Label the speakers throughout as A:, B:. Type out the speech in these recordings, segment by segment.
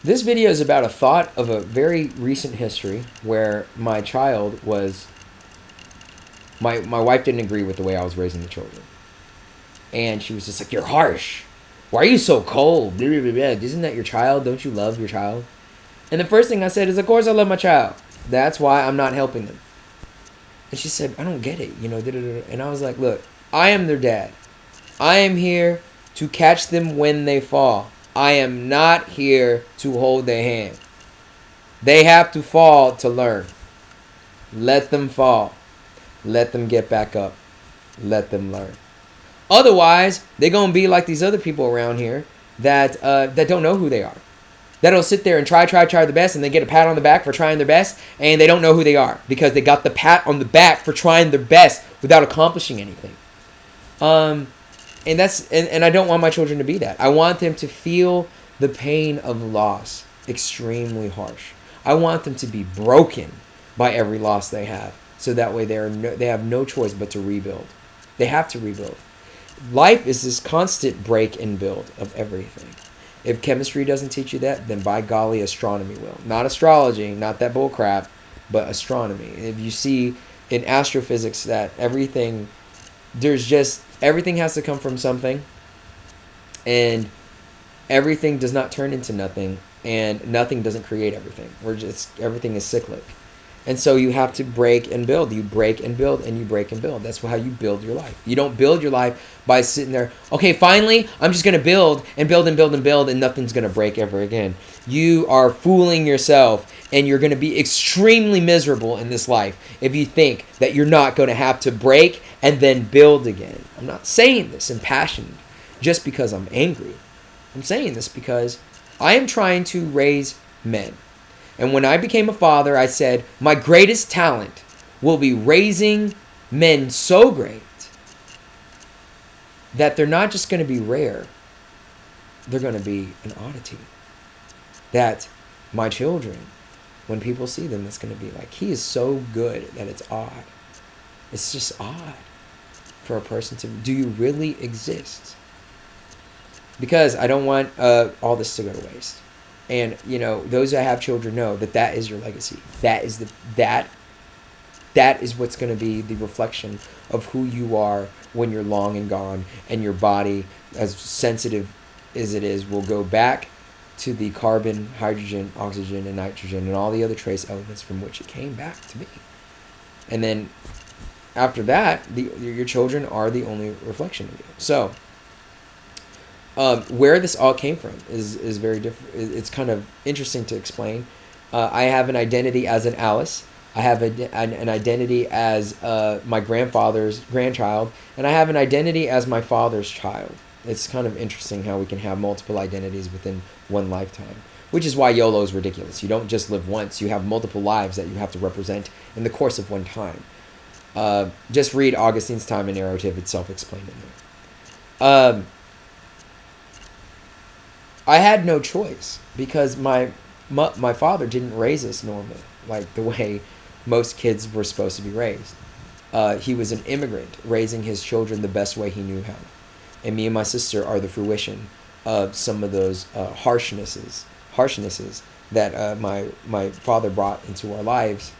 A: This video is about a thought of a very recent history where my child was... My wife didn't agree with the way I was raising the children. And she was just like, "You're harsh. Why are you so cold? Blah, blah, blah, blah. Isn't that your child? Don't you love your child?" And the first thing I said is, "Of course I love my child. That's why I'm not helping them." And she said, "I don't get it. You know, da, da, da." And I was like, "Look, I am their dad. I am here to catch them when they fall. I am not here to hold their hand. They have to fall to learn. Let them fall. Let them get back up. Let them learn. Otherwise, they're going to be like these other people around here that don't know who they are. That'll sit there and try the best, and they get a pat on the back for trying their best, and they don't know who they are because they got the pat on the back for trying their best without accomplishing anything." And I don't want my children to be that. I want them to feel the pain of loss extremely harsh. I want them to be broken by every loss they have, so that way they have no choice but to rebuild. They have to rebuild. Life is this constant break and build of everything. If chemistry doesn't teach you that, then by golly, astronomy will. Not astrology, not that bull crap, but astronomy. If you see in astrophysics that everything has to come from something, and everything does not turn into nothing, and nothing doesn't create everything. Everything is cyclic. And so you have to break and build. You break and build, and you break and build. That's how you build your life. You don't build your life by sitting there, "Okay, finally, I'm just going to build and build and build and build, and nothing's going to break ever again." You are fooling yourself, and you're going to be extremely miserable in this life if you think that you're not going to have to break and then build again. I'm not saying this impassioned just because I'm angry. I'm saying this because I am trying to raise men. And when I became a father, I said, my greatest talent will be raising men so great that they're not just going to be rare, they're going to be an oddity. That my children, when people see them, it's going to be like, he is so good that it's odd. It's just odd for a person to, do you really exist? Because I don't want all this to go to waste. And, you know, those that have children know that that is your legacy. That is what's going to be the reflection of who you are when you're long and gone, and your body, as sensitive as it is, will go back to the carbon, hydrogen, oxygen, and nitrogen, and all the other trace elements from which it came back to be. And then after that, your children are the only reflection of you. So where this all came from is very different. It's kind of interesting to explain. I have an identity as an Alice. I have an identity as my grandfather's grandchild, and I have an identity as my father's child. It's kind of interesting how we can have multiple identities within one lifetime, which is why YOLO is ridiculous. You don't just live once. You have multiple lives that you have to represent in the course of one time. Just read Augustine's Time and Narrative. It's self-explaining there. I had no choice because my father didn't raise us normal, like the way most kids were supposed to be raised. He was an immigrant raising his children the best way he knew how. And me and my sister are the fruition of some of those harshnesses that my father brought into our lives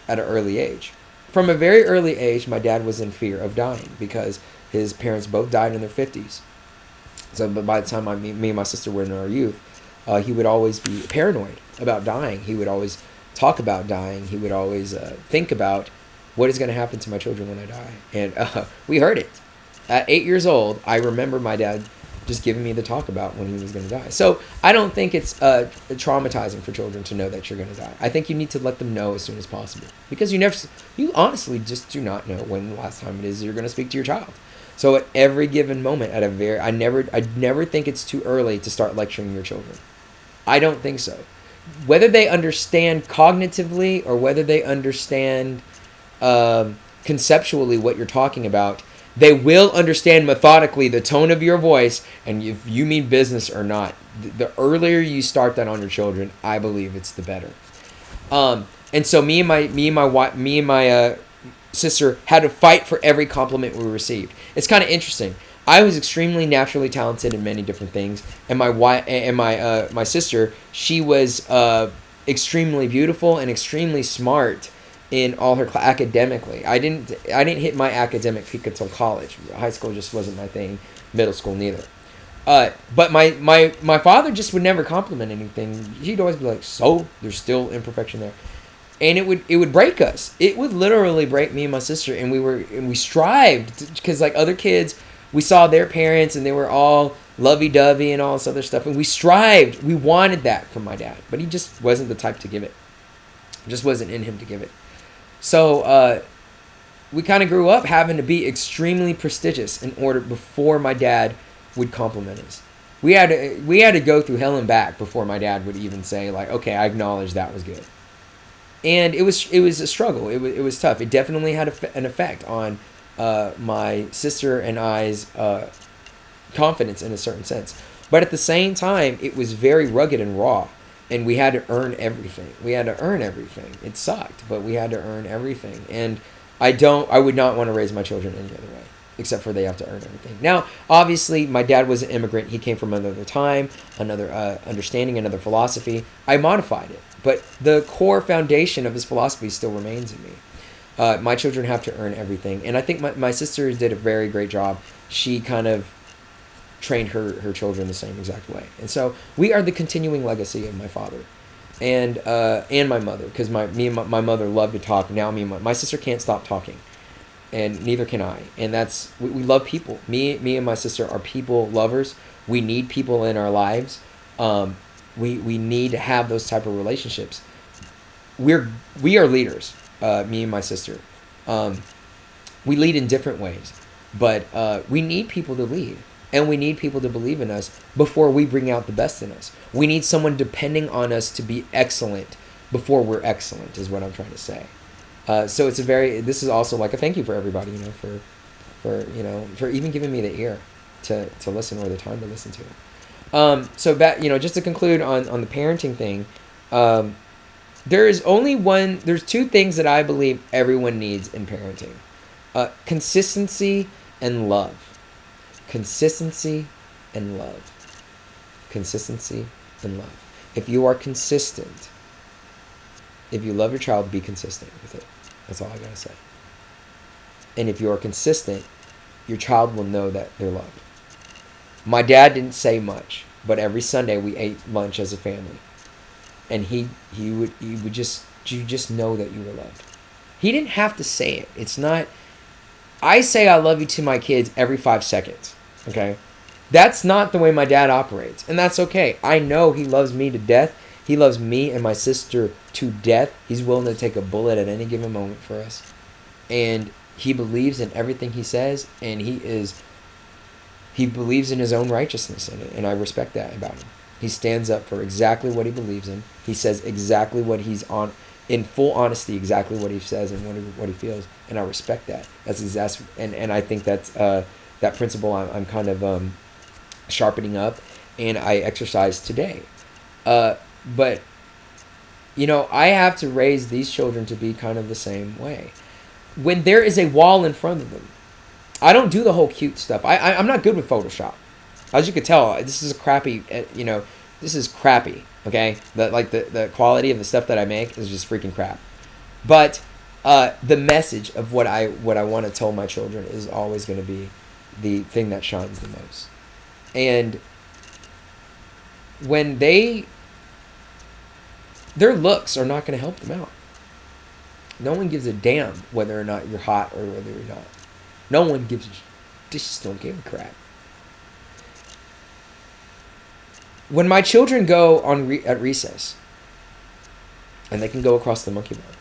A: at an early age. From a very early age, my dad was in fear of dying because his parents both died in their 50s. So by the time me and my sister were in our youth, he would always be paranoid about dying. He would always talk about dying. He would always think about what is going to happen to my children when I die. And we heard it. At 8 years old, I remember my dad just giving me the talk about when he was going to die. So I don't think it's traumatizing for children to know that you're going to die. I think you need to let them know as soon as possible. Because you honestly just do not know when the last time it is you're going to speak to your child. So at every given moment, I never think it's too early to start lecturing your children. I don't think so. Whether they understand cognitively or whether they understand conceptually what you're talking about, they will understand methodically the tone of your voice and if you mean business or not. The earlier you start that on your children, I believe it's the better. And so me and my sister had to fight for every compliment we received. It's kind of interesting. I was extremely naturally talented in many different things, and my wife and my sister, she was extremely beautiful and extremely smart in all her academically. I didn't hit my academic peak until college. High school just wasn't my thing. Middle school neither. But my father just would never compliment anything. He'd always be like, "So there's still imperfection there," and it would break us. It would literally break me and my sister, and we strived because like other kids, we saw their parents and they were all lovey dovey and all this other stuff, and we strived. We wanted that from my dad, but he just wasn't the type to give it. It just wasn't in him to give it. So we kind of grew up having to be extremely prestigious in order before my dad would compliment us. We had to go through hell and back before my dad would even say like, okay, I acknowledge that was good. And it was a struggle. It was tough. It definitely had an effect on my sister and I's confidence in a certain sense. But at the same time, it was very rugged and raw. And we had to earn everything. It sucked, but we had to earn everything. And I would not want to raise my children any other way, except for they have to earn everything. Now, obviously, my dad was an immigrant. He came from another time, another understanding, another philosophy. I modified it, but the core foundation of his philosophy still remains in me. My children have to earn everything. And I think my sister did a very great job. She kind of trained her children the same exact way. And so we are the continuing legacy of my father and my mother, because my mother loved to talk. Now my sister can't stop talking, and neither can I. And that's we love people. Me and my sister are people lovers. We need people in our lives. We need to have those type of relationships. We are leaders. Me and my sister. We lead in different ways, but we need people to lead. And we need people to believe in us before we bring out the best in us. We need someone depending on us to be excellent before we're excellent, is what I'm trying to say. So this is also like a thank you for everybody, for even giving me the ear to listen, or the time to listen to it. So just to conclude on the parenting thing, there's two things that I believe everyone needs in parenting. Consistency and love. Consistency and love. Consistency and love. If you are consistent, if you love your child, be consistent with it. That's all I gotta say. And if you are consistent, your child will know that they're loved. My dad didn't say much, but every Sunday we ate lunch as a family. And you just know that you were loved. He didn't have to say it. It's not, I say I love you to my kids every 5 seconds. Okay? That's not the way my dad operates. And that's okay. I know he loves me to death. He loves me and my sister to death. He's willing to take a bullet at any given moment for us. And he believes in everything he says. And he believes in his own righteousness in it. And I respect that about him. He stands up for exactly what he believes in. He says exactly what he's on, in full honesty, exactly what he says and what he feels. And I respect that. And I think that's that principle I'm kind of sharpening up, and I exercise today. But I have to raise these children to be kind of the same way. When there is a wall in front of them, I don't do the whole cute stuff. I'm not good with Photoshop. As you could tell, this is crappy. This is crappy. Okay, the quality of the stuff that I make is just freaking crap. But the message of what I want to tell my children is always going to be the thing that shines the most. And when their looks are not going to help them out. No one gives a damn whether or not you're hot or whether you're not. No one gives. They just don't give a crap. When my children go at recess, and they can go across the monkey bars,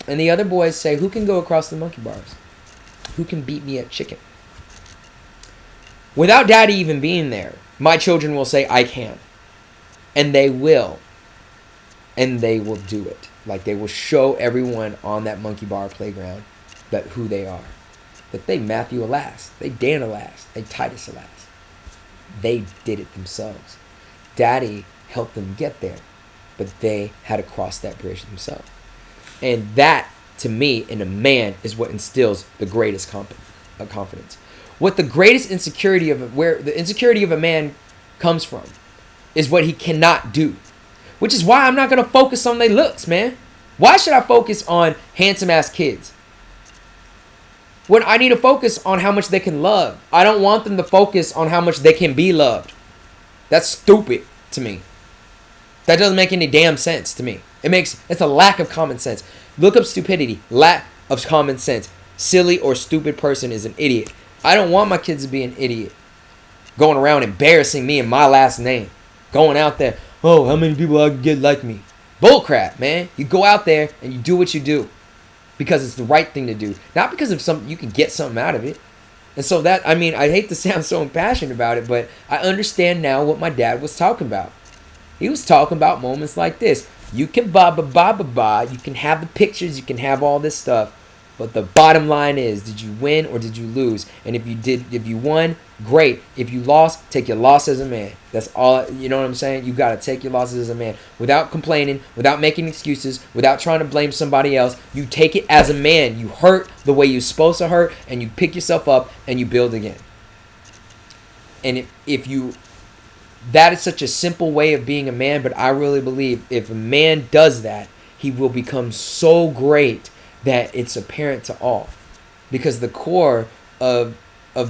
A: and the other boys say, "Who can go across the monkey bars? Who can beat me at chicken?" Without daddy even being there, my children will say, "I can." And they will. And they will do it. Like, they will show everyone on that monkey bar playground that who they are. That they Matthew Alas, they Dan Alas, they Titus Alas. They did it themselves. Daddy helped them get there, but they had to cross that bridge themselves. And that, to me, in a man, is what instills the greatest confidence. What the greatest insecurity of where the insecurity of a man comes from is what he cannot do. Which is why I'm not going to focus on their looks, man. Why should I focus on handsome ass kids when I need to focus on how much they can love? I don't want them to focus on how much they can be loved. That's stupid to me. That doesn't make any damn sense to me. It's a lack of common sense. Look up stupidity. Lack of common sense. Silly or stupid person is an idiot. I don't want my kids to be an idiot. Going around embarrassing me and my last name. Going out there, oh, how many people I can get like me? Bullcrap, man. You go out there and you do what you do because it's the right thing to do. Not because of something you can get something out of it. And so that, I mean, I hate to sound so impassioned about it, but I understand now what my dad was talking about. He was talking about moments like this. You can you can have the pictures, you can have all this stuff, but the bottom line is, did you win or did you lose? And if you won, great. If you lost, take your loss as a man. That's all, you know what I'm saying? You got to take your losses as a man without complaining, without making excuses, without trying to blame somebody else. You take it as a man. You hurt the way you're supposed to hurt, and you pick yourself up and you build again. And if you, that is such a simple way of being a man, but I really believe if a man does that, he will become so great that it's apparent to all. Because the core of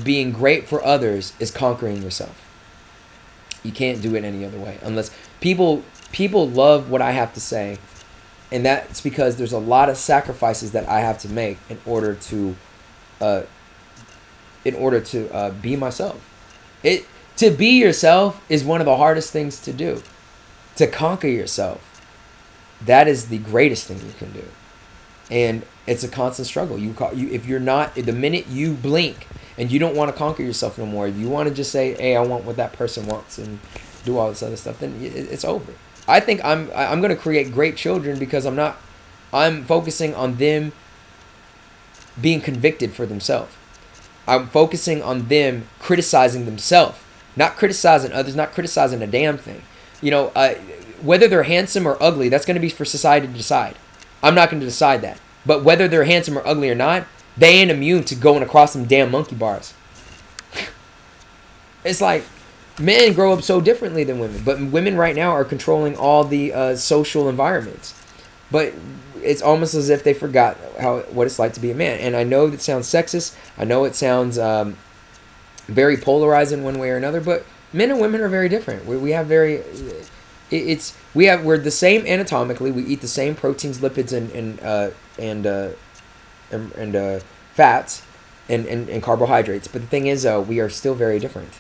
A: being great for others is conquering yourself. You can't do it any other way. Unless people love what I have to say, and that's because there's a lot of sacrifices that I have to make in order to be myself. To be yourself is one of the hardest things to do. To conquer yourself, that is the greatest thing you can do. And it's a constant struggle. If you're not, the minute you blink and you don't want to conquer yourself no more, if you want to just say, hey, I want what that person wants and do all this other stuff, then it's over. I think I'm going to create great children because I'm focusing on them being convicted for themselves. I'm focusing on them criticizing themselves. Not criticizing others, not criticizing a damn thing. You know, whether they're handsome or ugly, that's going to be for society to decide. I'm not going to decide that. But whether they're handsome or ugly or not, they ain't immune to going across some damn monkey bars. It's like men grow up so differently than women. But women right now are controlling all the social environments. But it's almost as if they forgot what it's like to be a man. And I know that sounds sexist. I know it sounds very polarizing one way or another, but men and women are very different. We're the same anatomically. We eat the same proteins, lipids, and fats and carbohydrates. But the thing is, we are still very different.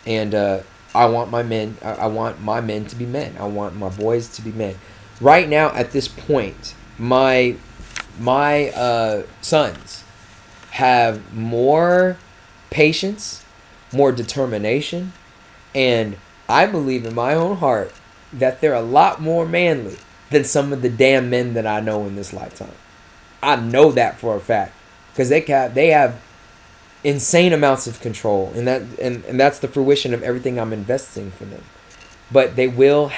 A: And I want my men to be men. I want my boys to be men. Right now, at this point, my sons have more patience, more determination, and I believe in my own heart that they're a lot more manly than some of the damn men that I know in this lifetime. I know that for a fact because they have insane amounts of control, and that's the fruition of everything I'm investing for them. But they will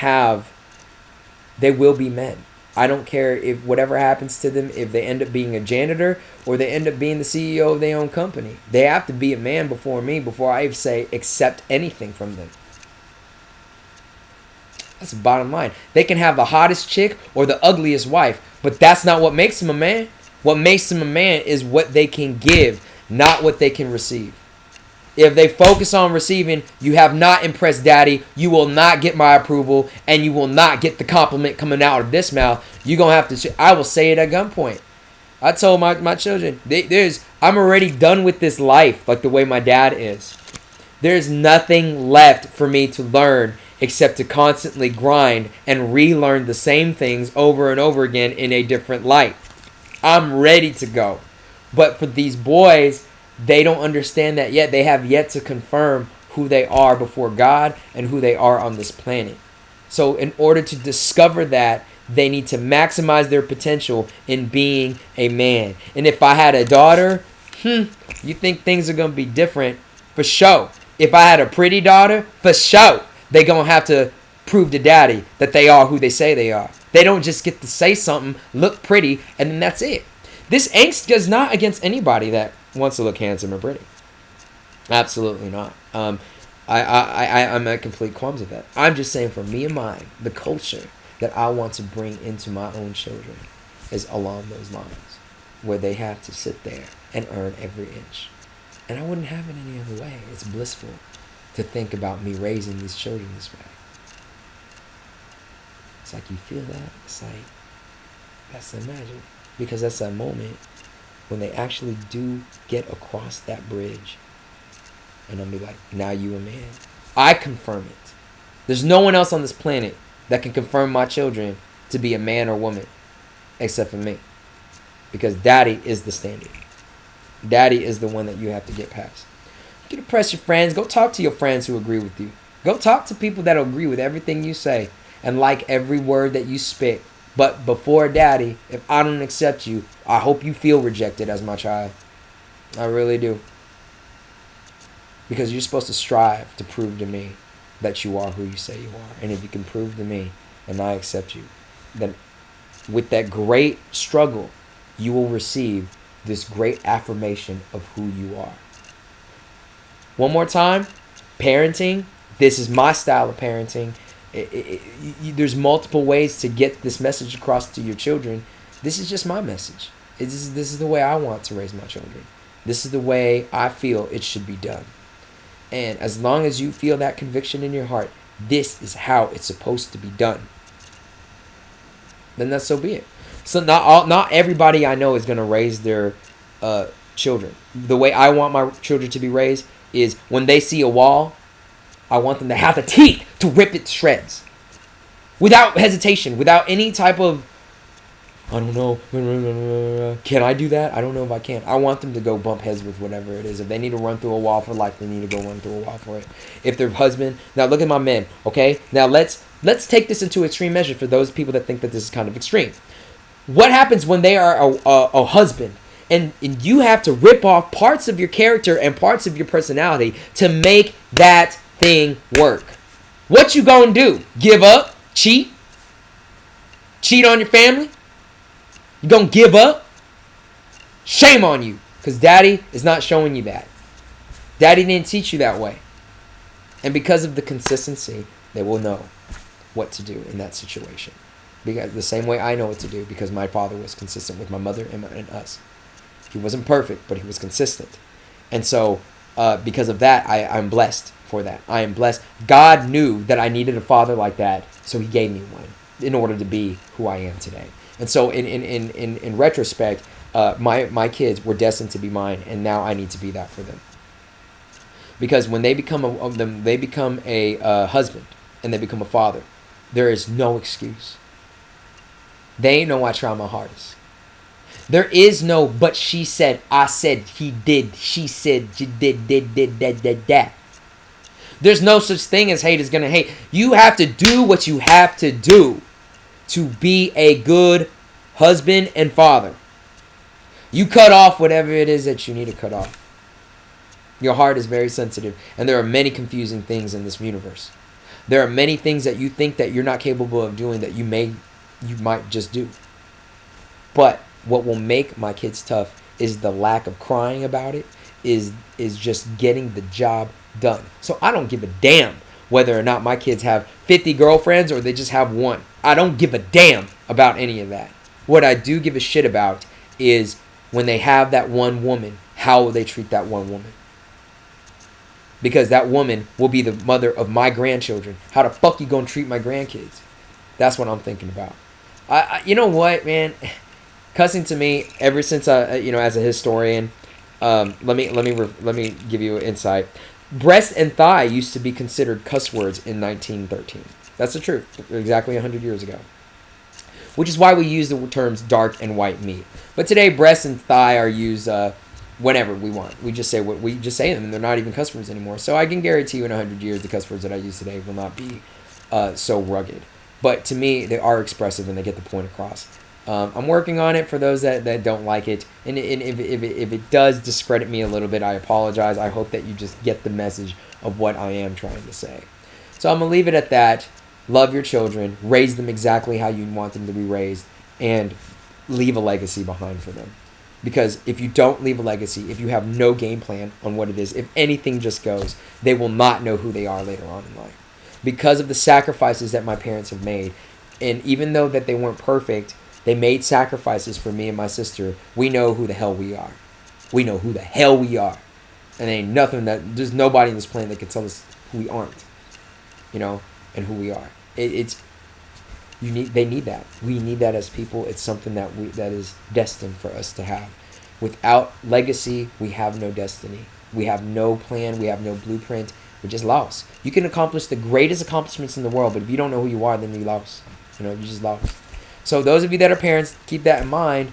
A: be men. I don't care if whatever happens to them, if they end up being a janitor or they end up being the CEO of their own company. They have to be a man before me, before I say accept anything from them. That's the bottom line. They can have the hottest chick or the ugliest wife, but that's not what makes them a man. What makes them a man is what they can give, not what they can receive. If they focus on receiving, you have not impressed daddy. You will not get my approval, and you will not get the compliment coming out of this mouth. You're going to have to, I will say it at gunpoint. I told my children, I'm already done with this life like the way my dad is. There's nothing left for me to learn except to constantly grind and relearn the same things over and over again in a different light. I'm ready to go. But for these boys, they don't understand that yet. They have yet to confirm who they are before God and who they are on this planet. So in order to discover that, they need to maximize their potential in being a man. And if I had a daughter, you think things are going to be different? For sure. If I had a pretty daughter, for sure, they're going to have to prove to daddy that they are who they say they are. They don't just get to say something, look pretty, and then that's it. This angst is not against anybody that wants to look handsome or pretty. Absolutely not. I'm at complete qualms with that. I'm just saying, for me and mine, the culture that I want to bring into my own children is along those lines, where they have to sit there and earn every inch. And I wouldn't have it any other way. It's blissful to think about me raising these children this way. It's like, you feel that? It's like, that's the magic. Because that's that moment when they actually do get across that bridge. And I'll be like, now you a man. I confirm it. There's no one else on this planet that can confirm my children to be a man or woman except for me. Because daddy is the standard. Daddy is the one that you have to get past. You can impress your friends. Go talk to your friends who agree with you. Go talk to people that agree with everything you say and like every word that you spit. But before daddy, if I don't accept you, I hope you feel rejected as my child. I really do. Because you're supposed to strive to prove to me that you are who you say you are. And if you can prove to me and I accept you, then with that great struggle, you will receive this great affirmation of who you are. One more time, parenting. This is my style of parenting. There's multiple ways to get this message across to your children. This is just my message. This is the way I want to raise my children. This is the way I feel it should be done. And as long as you feel that conviction in your heart, this is how it's supposed to be done, then that's so be it. So not everybody I know is going to raise their children. The way I want my children to be raised is, when they see a wall, I want them to have the teeth to rip it to shreds. Without hesitation, without any type of, I don't know, can I do that? I don't know if I can. I want them to go bump heads with whatever it is. If they need to run through a wall for life, they need to go run through a wall for it. If their husband, now look at my men, okay? Now let's take this into extreme measure for those people that think that this is kind of extreme. What happens when they are a husband and you have to rip off parts of your character and parts of your personality to make that thing work? What you gonna do? Give up? Cheat? Cheat on your family? You gonna give up? Shame on you, because daddy is not showing you that. Daddy didn't teach you that way. And because of the consistency, they will know what to do in that situation. Because the same way I know what to do, because my father was consistent with my mother and us. He wasn't perfect, but he was consistent. And so because of that, I'm blessed for that. I am blessed. God knew that I needed a father like that, so he gave me one in order to be who I am today. And so in retrospect, my kids were destined to be mine, and now I need to be that for them. Because when they become a husband and they become a father, there is no excuse. They know I try my hardest. There is no, but she said, I said, he did, she said, she did, that. There's no such thing as hate is gonna hate. You have to do what you have to do to be a good husband and father. You cut off whatever it is that you need to cut off. Your heart is very sensitive, and there are many confusing things in this universe. There are many things that you think that you're not capable of doing that you might just do. But what will make my kids tough is the lack of crying about it, is just getting the job done. So I don't give a damn whether or not my kids have 50 girlfriends or they just have one. I don't give a damn about any of that. What I do give a shit about is when they have that one woman, how will they treat that one woman? Because that woman will be the mother of my grandchildren. How the fuck you gonna treat my grandkids? That's what I'm thinking about. You know what, man? Cussing to me, ever since as a historian, let me give you an insight. Breast and thigh used to be considered cuss words in 1913. That's the truth. Exactly 100 years ago. Which is why we use the terms dark and white meat. But today, breast and thigh are used whenever we want. We just say them, and they're not even cuss words anymore. So I can guarantee you, in 100 years, the cuss words that I use today will not be so rugged. But to me, they are expressive and they get the point across. I'm working on it for those that don't like it. And if it does discredit me a little bit, I apologize. I hope that you just get the message of what I am trying to say. So I'm going to leave it at that. Love your children. Raise them exactly how you want them to be raised. And leave a legacy behind for them. Because if you don't leave a legacy, if you have no game plan on what it is, if anything just goes, they will not know who they are later on in life. Because of the sacrifices that my parents have made, and even though that they weren't perfect, they made sacrifices for me and my sister. We know who the hell we are. We know who the hell we are. And there ain't nothing there's nobody in this planet that can tell us who we aren't, and who we are. They need that. We need that as people. It's something that is destined for us to have. Without legacy, we have no destiny. We have no plan. We have no blueprint. We're just lost. You can accomplish the greatest accomplishments in the world, but if you don't know who you are, then you lost. You just lost. So those of you that are parents, keep that in mind,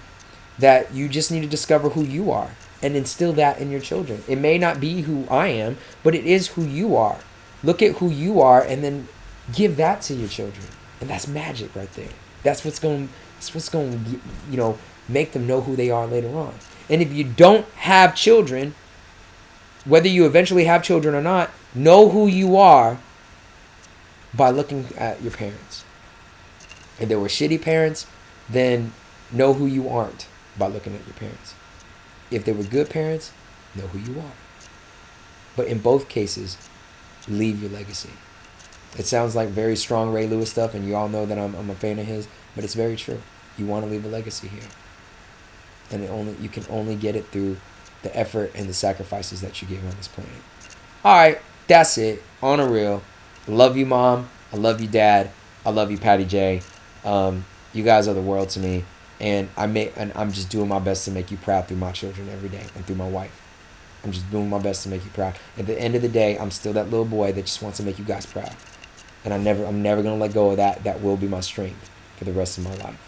A: that you just need to discover who you are and instill that in your children. It may not be who I am, but it is who you are. Look at who you are and then give that to your children. And that's magic right there. That's what's going to make them know who they are later on. And if you don't have children, whether you eventually have children or not, know who you are by looking at your parents. If they were shitty parents, then know who you aren't by looking at your parents. If they were good parents, know who you are. But in both cases, leave your legacy. It sounds like very strong Ray Lewis stuff, and you all know that I'm a fan of his, but it's very true. You want to leave a legacy here. And you can only get it through the effort and the sacrifices that you give on this planet. All right, that's it. On a real. I love you, Mom. I love you, Dad. I love you, Patty J. You guys are the world to me, and I'm just doing my best to make you proud through my children every day and through my wife. I'm just doing my best to make you proud. At the end of the day, I'm still that little boy that just wants to make you guys proud, and I'm never gonna let go of that. That will be my strength for the rest of my life.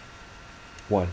A: 1.